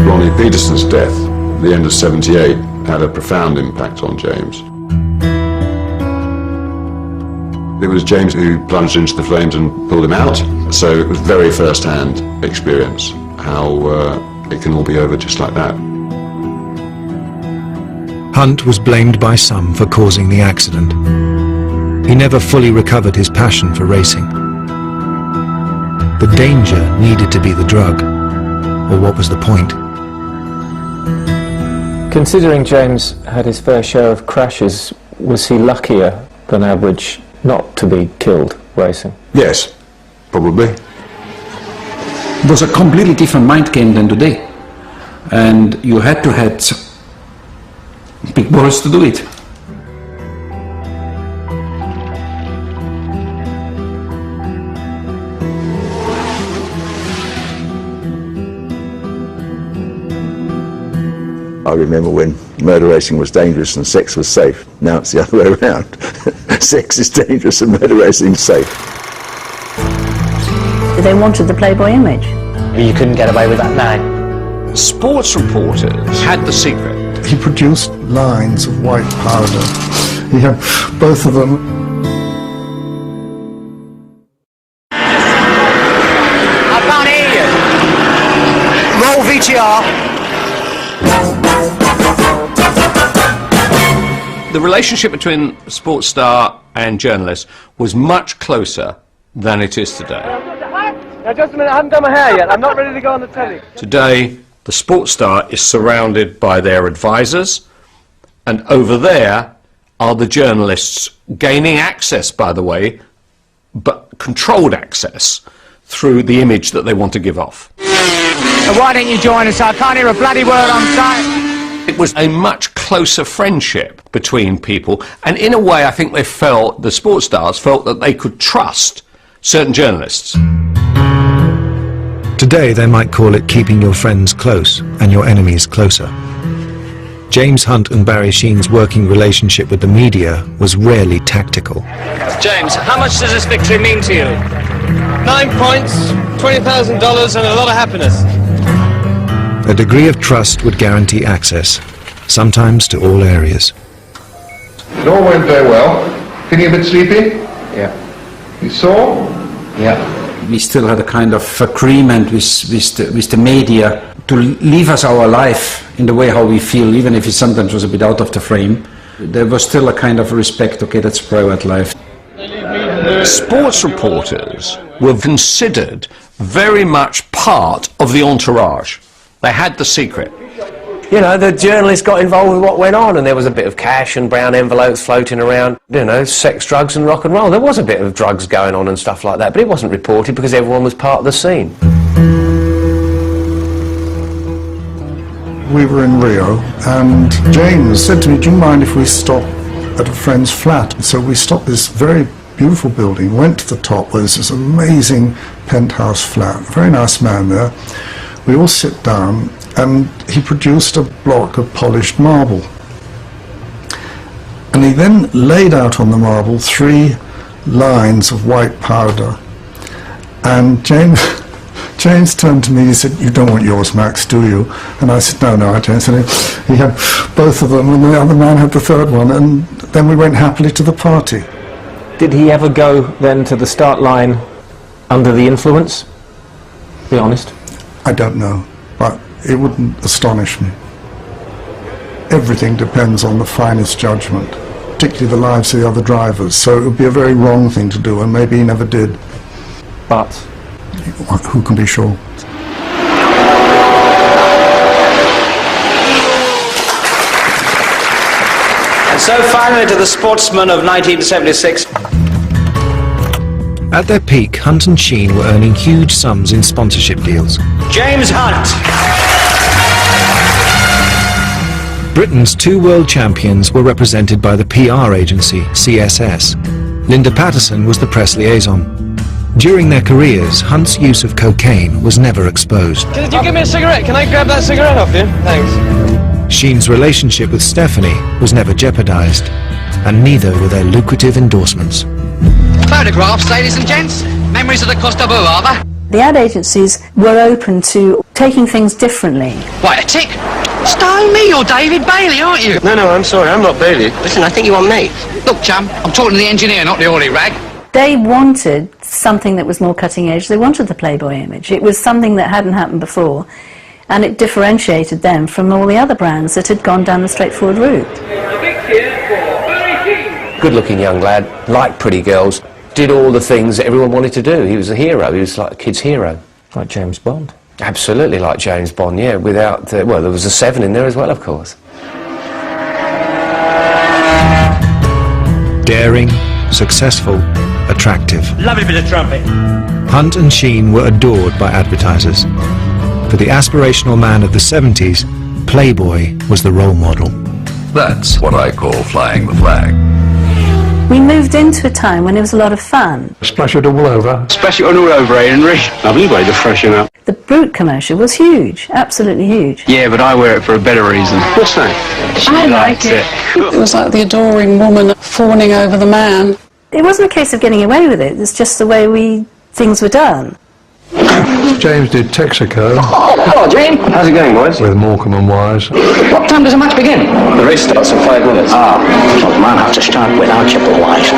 Ronnie Peterson's death at the end of '78 had a profound impact on James. It was James who plunged into the flames and pulled him out. So it was very first-hand experience how it can all be over just like that. Hunt was blamed by some for causing the accident. He never fully recovered his passion for racing. The danger needed to be the drug, or what was the point? Considering James had his fair share of crashes, was he luckier than average not to be killed racing? Yes, probably. It was a completely different mind game than today, and you had to have big balls to do it. I remember when murder racing was dangerous and sex was safe. Now it's the other way around. Sex is dangerous and murder racing is safe. They wanted the Playboy image. You couldn't get away with that now. Sports reporters had the secret. He produced lines of white powder. He had both of them. I can't hear you. Roll VTR. The relationship between sports star and journalist was much closer than it is today. Now just a minute, I haven't done my hair yet. I'm not ready to go on the telly. Today, the sports star is surrounded by their advisors, and over there are the journalists gaining access, by the way, but controlled access through the image that they want to give off. Why don't you join us? I can't hear a bloody word on site. It was a much closer friendship between people, and in a way I think they felt, the sports stars felt, that they could trust certain journalists. Today they might call it keeping your friends close and your enemies closer. James Hunt and Barry Sheene's working relationship with the media was rarely tactical. James, how much does this victory mean to you? 9 points, $20,000 and a lot of happiness. A degree of trust would guarantee access, sometimes to all areas. It all went very well. Feeling a bit sleepy? Yeah. You sore? Yeah. We still had a kind of agreement with the media to leave us our life in the way how we feel, even if it sometimes was a bit out of the frame. There was still a kind of respect, okay, that's private life. Sports reporters were considered very much part of the entourage. They had the secret. You know, the journalists got involved with what went on, and there was a bit of cash and brown envelopes floating around, you know, sex, drugs and rock and roll. There was a bit of drugs going on and stuff like that, but it wasn't reported because everyone was part of the scene. We were in Rio, and James said to me, do you mind if we stop at a friend's flat? So we stopped this very beautiful building, went to the top where there's this amazing penthouse flat, very nice man there. We all sit down, and he produced a block of polished marble. And he then laid out on the marble 3 lines of white powder. And James turned to me and he said, you don't want yours, Max, do you? And I said, no, I don't. And he had both of them, and the other man had the 3rd one, and then we went happily to the party. Did he ever go then to the start line under the influence? Be honest. I don't know, but it wouldn't astonish me. Everything depends on the finest judgment, particularly the lives of the other drivers, so it would be a very wrong thing to do, and maybe he never did. But? Who can be sure? And so finally to the sportsman of 1976. At their peak, Hunt and Sheene were earning huge sums in sponsorship deals. James Hunt. Britain's 2 world champions were represented by the PR agency, CSS. Linda Patterson was the press liaison. During their careers, Hunt's use of cocaine was never exposed. Did you give me a cigarette? Can I grab that cigarette off you? Thanks. Sheene's relationship with Stephanie was never jeopardized, and neither were their lucrative endorsements. Photographs, ladies and gents. Memories of the Costa Boo, are they? The ad agencies were open to taking things differently. Wait, a tick. Stone me, you're David Bailey, aren't you? No, I'm sorry, I'm not Bailey. Listen, I think you want me. Look, chum, I'm talking to the engineer, not the oily rag. They wanted something that was more cutting edge. They wanted the Playboy image. It was something that hadn't happened before, and it differentiated them from all the other brands that had gone down the straightforward route. Good-looking young lad, liked pretty girls, did all the things that everyone wanted to do. He was a hero. He was like a kid's hero. Like James Bond. Absolutely like James Bond, yeah, without... well, there was a 7 in there as well, of course. Daring, successful, attractive. Lovely bit of trumpet. Hunt and Sheene were adored by advertisers. For the aspirational man of the 70s, Playboy was the role model. That's what I call flying the flag. We moved into a time when it was a lot of fun. Splash it all over. Splash it all over, Henry. Lovely way to freshen up. The Brute commercial was huge, absolutely huge. Yeah, but I wear it for a better reason. What's that? I like it. It was like the adoring woman fawning over the man. It wasn't a case of getting away with it, it's just the way things were done. James did Texaco. Hello, Jane. How's it going, boys? With Morecambe and Wise. What time does the match begin? The race starts in 5 minutes. Ah, well, man, have to start without you, boys.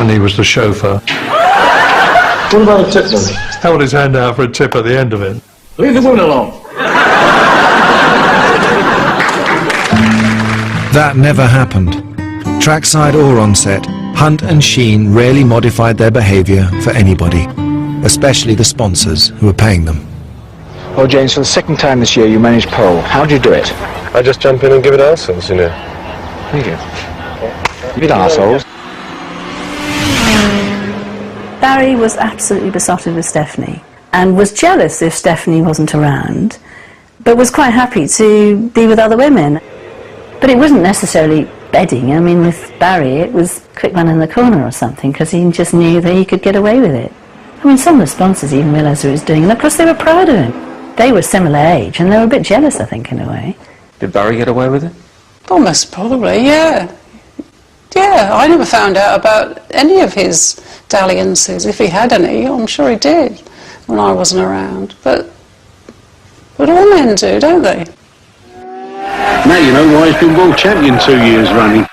And he was the chauffeur. What about a tip then? Held his hand out for a tip at the end of it. Leave the woman alone. That never happened. Trackside or on set, Hunt and Sheene rarely modified their behaviour for anybody, especially the sponsors who were paying them. Oh, James, for the second time this year you managed pole. How do you do it? I just jump in and give it arseholes, you know. Thank you. You bit arseholes. Barry was absolutely besotted with Stephanie and was jealous if Stephanie wasn't around, but was quite happy to be with other women. But it wasn't necessarily bedding. I mean, with Barry it was quick run in the corner or something, because he just knew that he could get away with it. I mean, some of the sponsors even realised what he was doing, and of course they were proud of him. They were similar age and they were a bit jealous, I think, in a way. Did Barry get away with it? Almost probably, yeah. Yeah, I never found out about any of his dalliances. If he had any, I'm sure he did when I wasn't around. But all men do, don't they? Now you know why he's been world champion 2 years running.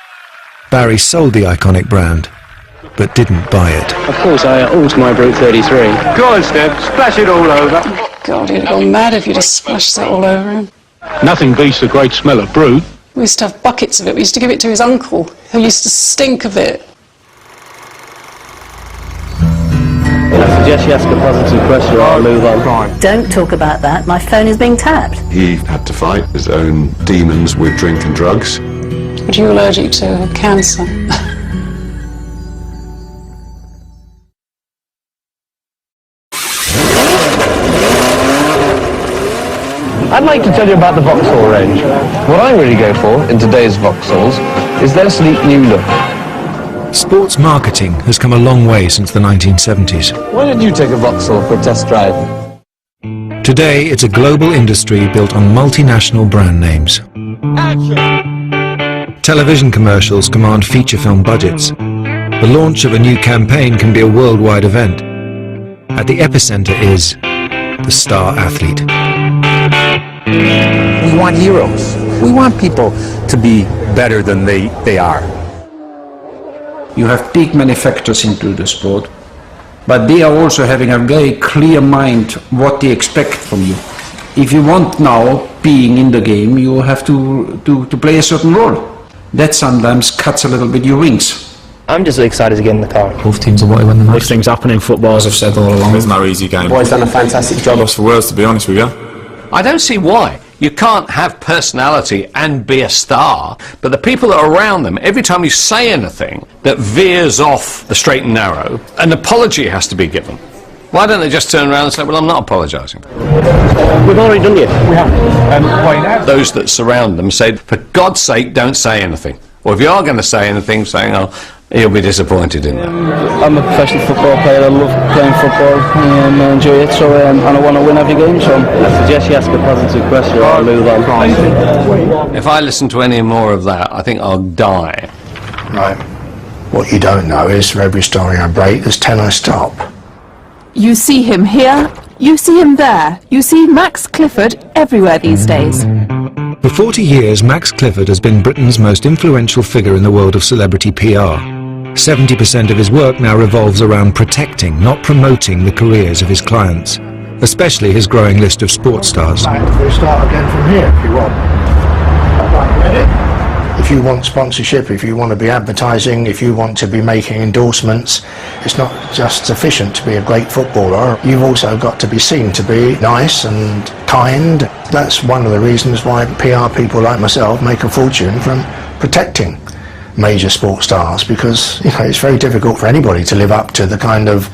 Barry sold the iconic brand, but didn't buy it. Of course, I alter my Brute 33. Go on, Steph, splash it all over. God, he'd have gone mad if you'd have splashed that all over him. Nothing beats the great smell of Brute. We used to have buckets of it. We used to give it to his uncle, who used to stink of it. I suggest you ask a positive question or I'll move on. Don't talk about that, my phone is being tapped. He had to fight his own demons with drink and drugs. Are you allergic to cancer? I'd like to tell you about the Vauxhall range. What I really go for in today's Vauxhalls is their sleek new look. Sports marketing has come a long way since the 1970s. Why don't you take a Vauxhall for a test drive? Today, it's a global industry built on multinational brand names. Television commercials command feature film budgets. The launch of a new campaign can be a worldwide event. At the epicenter is the star athlete. We want heroes. We want people to be better than they are. You have big manufacturers into the sport, but they are also having a very clear mind what they expect from you. If you want now being in the game, you have to play a certain role. That sometimes cuts a little bit your wings. I'm just excited to get in the car. Both teams are what win the match. These things happen in football, as I've said all along. It's no easy game. Boys done a fantastic job. Lost for words, to be honest with you. I don't see why. You can't have personality and be a star, but the people that are around them, every time you say anything that veers off the straight and narrow, an apology has to be given. Why don't they just turn around and say, well, I'm not apologising? We've already done it. We have. Those that surround them say, for God's sake, don't say anything. Or if you are going to say anything, saying, oh, he'll be disappointed in that. I'm a professional football player. I love playing football. I enjoy it, so and I want to win every game. So I suggest you ask a positive question or I'll move on. If I listen to any more of that, I think I'll die. Right. What you don't know is for every story I break, there's 10 I stop. You see him here, you see him there, you see Max Clifford everywhere these days. For 40 years, Max Clifford has been Britain's most influential figure in the world of celebrity PR, 70% of his work now revolves around protecting, not promoting, the careers of his clients, especially his growing list of sports stars. We'll start again from here if you want. If you want sponsorship, if you want to be advertising, if you want to be making endorsements, it's not just sufficient to be a great footballer. You've also got to be seen to be nice and kind. That's one of the reasons why PR people like myself make a fortune from protecting major sports stars, because it's very difficult for anybody to live up to the kind of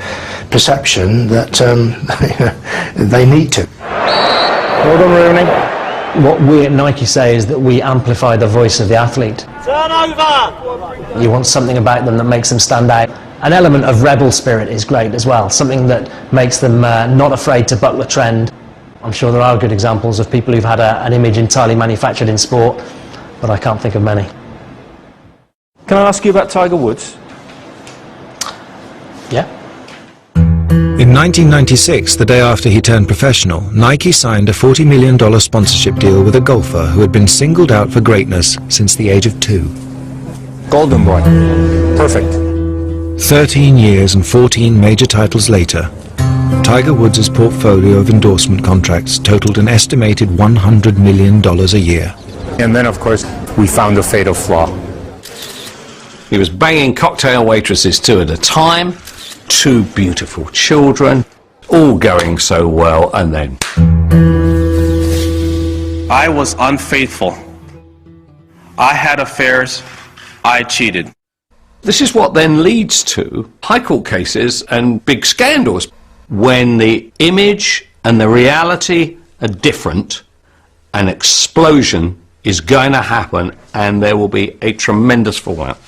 perception that they need to. Well done, Rooney. What we at Nike say is that we amplify the voice of the athlete. Turn over! You want something about them that makes them stand out. An element of rebel spirit is great as well, something that makes them not afraid to buck the trend. I'm sure there are good examples of people who've had an image entirely manufactured in sport, but I can't think of many. Can I ask you about Tiger Woods? Yeah. In 1996, the day after he turned professional, Nike signed a $40 million sponsorship deal with a golfer who had been singled out for greatness since the age of 2. Golden boy. Perfect. 13 years and 14 major titles later, Tiger Woods' portfolio of endorsement contracts totaled an estimated $100 million a year. And then, of course, we found the fatal flaw. He was banging cocktail waitresses 2 at a time, 2 beautiful children, all going so well, and then... I was unfaithful. I had affairs. I cheated. This is what then leads to high court cases and big scandals. When the image and the reality are different, an explosion is going to happen, and there will be a tremendous fallout.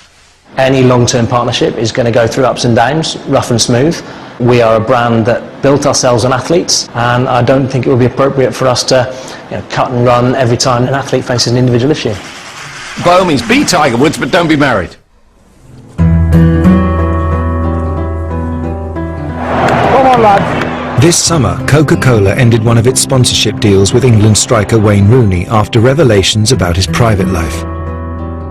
Any long-term partnership is going to go through ups and downs, rough and smooth. We are a brand that built ourselves on athletes, and I don't think it would be appropriate for us to cut and run every time an athlete faces an individual issue. By all means, be Tiger Woods, but don't be married. Come on, lads. This summer, Coca-Cola ended one of its sponsorship deals with England striker Wayne Rooney after revelations about his private life.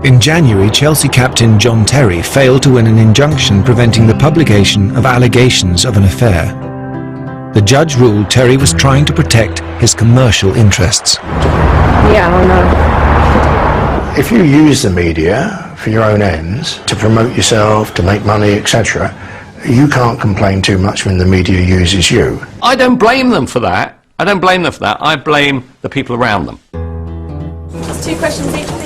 In January, Chelsea captain John Terry failed to win an injunction preventing the publication of allegations of an affair. The judge ruled Terry was trying to protect his commercial interests. Yeah, I know. If you use the media for your own ends, to promote yourself, to make money, etc., you can't complain too much when the media uses you. I don't blame them for that. I don't blame them for that. I blame the people around them. Just 2 questions each, please.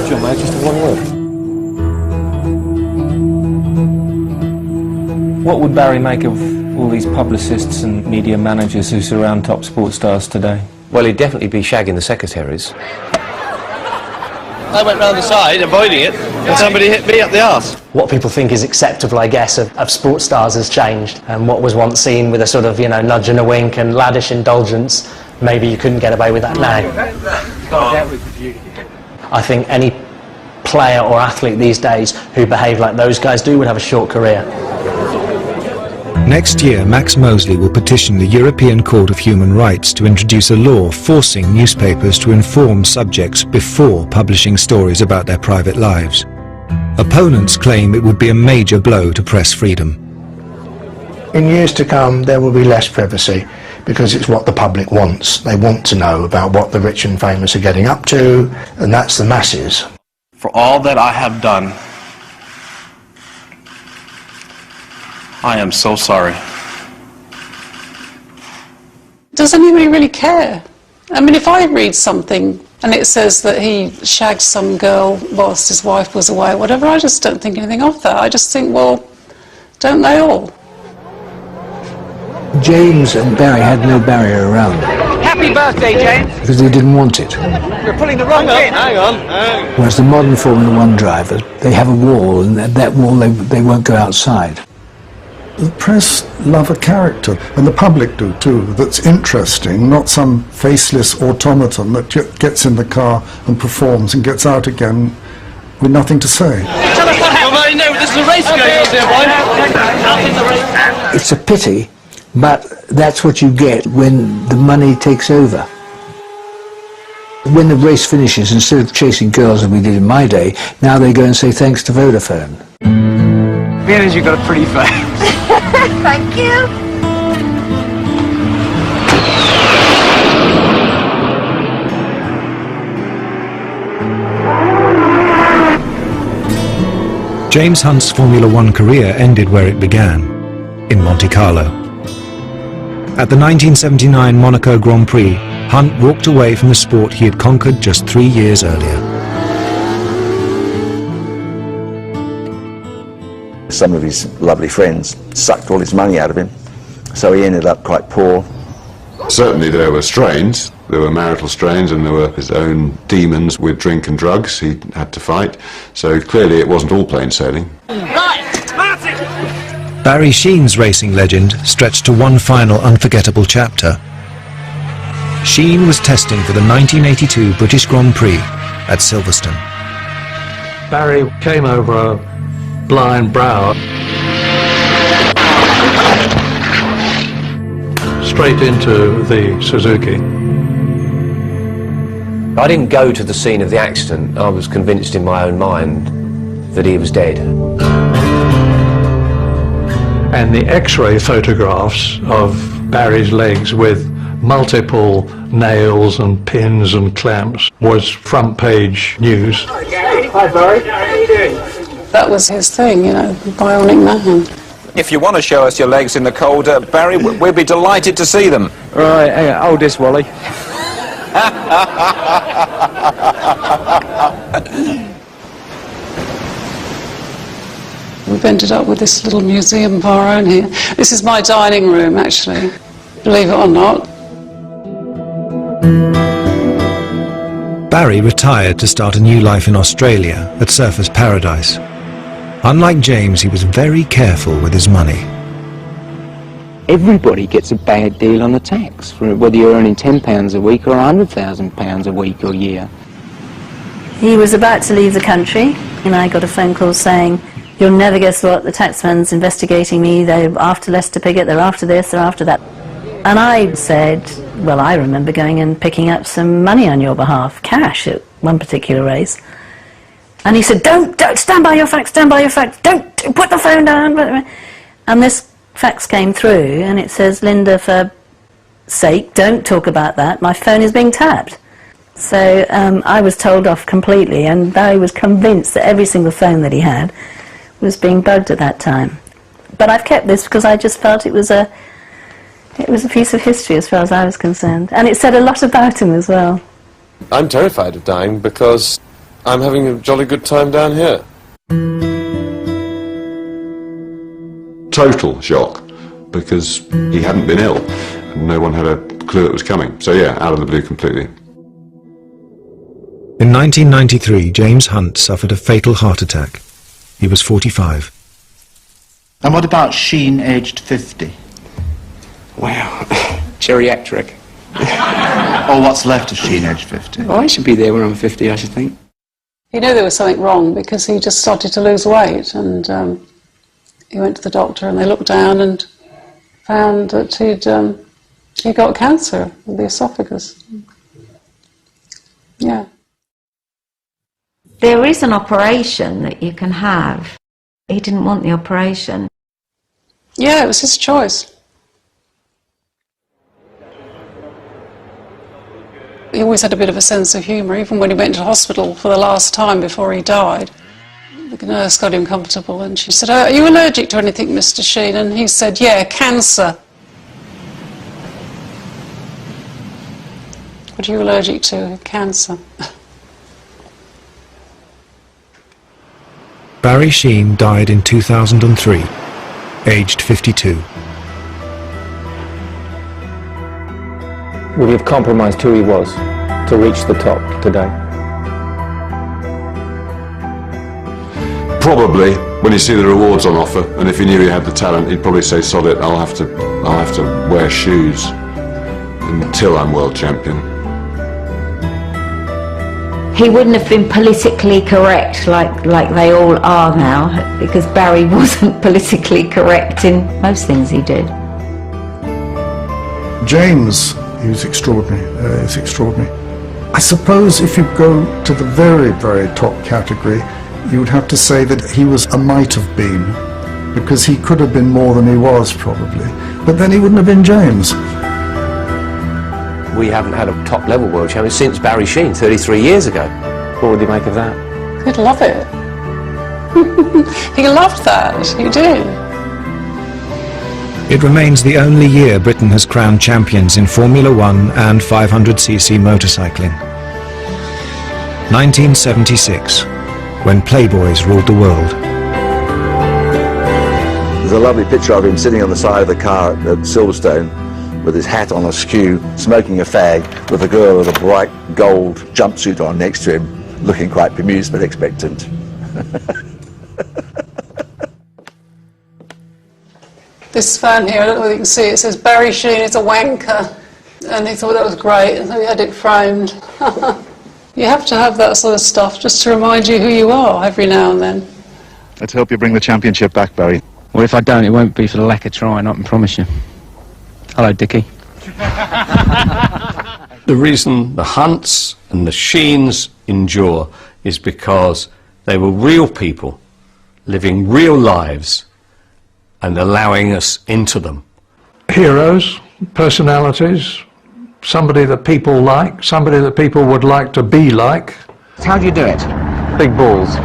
Sure, mate, just one word. What would Barry make of all these publicists and media managers who surround top sports stars today? Well, he'd definitely be shagging the secretaries. I went round the side, avoiding it, and somebody hit me up the arse. What people think is acceptable, I guess, of sports stars has changed, and what was once seen with a sort of, nudge and a wink and laddish indulgence, maybe you couldn't get away with that now. I think any player or athlete these days who behave like those guys do would have a short career. Next year, Max Mosley will petition the European Court of Human Rights to introduce a law forcing newspapers to inform subjects before publishing stories about their private lives. Opponents claim it would be a major blow to press freedom. In years to come, there will be less privacy, because it's what the public wants. They want to know about what the rich and famous are getting up to, and that's the masses. For all that I have done, I am so sorry. Does anybody really care? I mean, if I read something and it says that he shagged some girl whilst his wife was away or whatever, I just don't think anything of that. I just think, well, don't they all? James and Barry had no barrier around them. Happy birthday, James. Because they didn't want it. You're pulling the wrong pin. Hang on. Whereas the modern Formula One drivers, they have a wall, and that wall they won't go outside. The press love a character, and the public do too, that's interesting, not some faceless automaton that gets in the car and performs and gets out again with nothing to say. This is a race going on there, boy. It's a pity, but that's what you get when the money takes over. When the race finishes, instead of chasing girls as we did in my day, now they go and say thanks to Vodafone. Being as you've got a pretty face. Thank you. James Hunt's Formula One career ended where it began, in Monte Carlo. At the 1979 Monaco Grand Prix, Hunt walked away from the sport he had conquered just 3 years earlier. Some of his lovely friends sucked all his money out of him, so he ended up quite poor. Certainly there were strains. There were marital strains and there were his own demons with drink and drugs he had to fight. So clearly it wasn't all plain sailing. Barry Sheene's racing legend stretched to one final unforgettable chapter. Sheene was testing for the 1982 British Grand Prix at Silverstone. Barry came over a blind brow, straight into the Suzuki. I didn't go to the scene of the accident. I was convinced in my own mind that he was dead. And the X-ray photographs of Barry's legs with multiple nails and pins and clamps was front page news. Hi Barry, how are you doing? That was his thing, you know, bionic man. If you want to show us your legs in the cold, Barry, we'll be delighted to see them. Right, hang on, hold this, Wally. We've ended up with this little museum of our own here. This is my dining room, actually, believe it or not. Barry retired to start a new life in Australia at Surfers Paradise. Unlike James, he was very careful with his money. Everybody gets a bad deal on the tax, for whether you're earning £10 a week or £100,000 a week or year. He was about to leave the country, and I got a phone call saying, "You'll never guess what, the taxman's investigating me, they're after Lester Piggott, they're after this, they're after that." And I said, "Well, I remember going and picking up some money on your behalf, cash, at one particular race." And he said, don't stand by your facts, stand by your facts, don't put the phone down. And this fax came through, and it says, "Linda, for sake, don't talk about that, my phone is being tapped." So I was told off completely, and Barry was convinced that every single phone that he had was being bugged at that time. But I've kept this because I just felt it was a piece of history as far as I was concerned, and it said a lot about him as well. I'm terrified of dying because I'm having a jolly good time down here. Total shock, because he hadn't been ill and no one had a clue it was coming. So yeah, out of the blue completely. In 1993, James Hunt suffered a fatal heart attack. He was 45. And what about Sheene, aged 50? Wow, geriatric. Or what's left of Sheene, aged 50? Oh, I should be there when I'm 50, I should think. He knew there was something wrong because he just started to lose weight, and he went to the doctor and they looked down and found that he'd got cancer of the esophagus. Yeah. There is an operation that you can have. He didn't want the operation. Yeah, it was his choice. He always had a bit of a sense of humour, even when he went to hospital for the last time before he died. The nurse got him comfortable and she said, "Are you allergic to anything, Mr. Sheene?" And he said, "Yeah, cancer." What are you allergic to? Cancer. Barry Sheene died in 2003, aged 52. Would he have compromised who he was to reach the top today? Probably, when you see the rewards on offer, and if he knew he had the talent, he'd probably say, "Sod it, I'll have to wear shoes until I'm world champion." He wouldn't have been politically correct like they all are now, because Barry wasn't politically correct in most things he did. James, he was extraordinary. It's extraordinary. I suppose if you go to the very, very top category, you would have to say that he was a might have been, because he could have been more than he was probably, but then he wouldn't have been James. We haven't had a top-level world champion since Barry Sheene 33 years ago. What would you make of that? He'd love it. He loved that, he did. It remains the only year Britain has crowned champions in Formula 1 and 500cc motorcycling. 1976, when playboys ruled the world. There's a lovely picture of him sitting on the side of the car at Silverstone with his hat on askew, smoking a fag, with a girl with a bright gold jumpsuit on next to him, looking quite bemused but expectant. This fan here, I don't know whether you can see it, says Barry Sheene is a wanker, and he thought that was great, and so he had it framed. You have to have that sort of stuff just to remind you who you are every now and then. Let's hope you bring the championship back, Barry. Well, if I don't, it won't be for the lack of trying, I can promise you. Hello, Dickie. The reason the Hunts and the Sheenes endure is because they were real people, living real lives, and allowing us into them. Heroes, personalities, somebody that people like, somebody that people would like to be like. How do you do it? Big balls.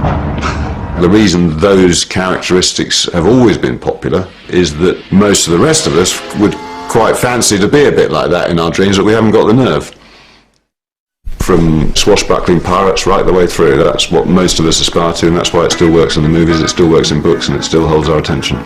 The reason those characteristics have always been popular is that most of the rest of us would quite fancy to be a bit like that in our dreams, but we haven't got the nerve. From swashbuckling pirates right the way through, that's what most of us aspire to, and that's why it still works in the movies, it still works in books, and it still holds our attention.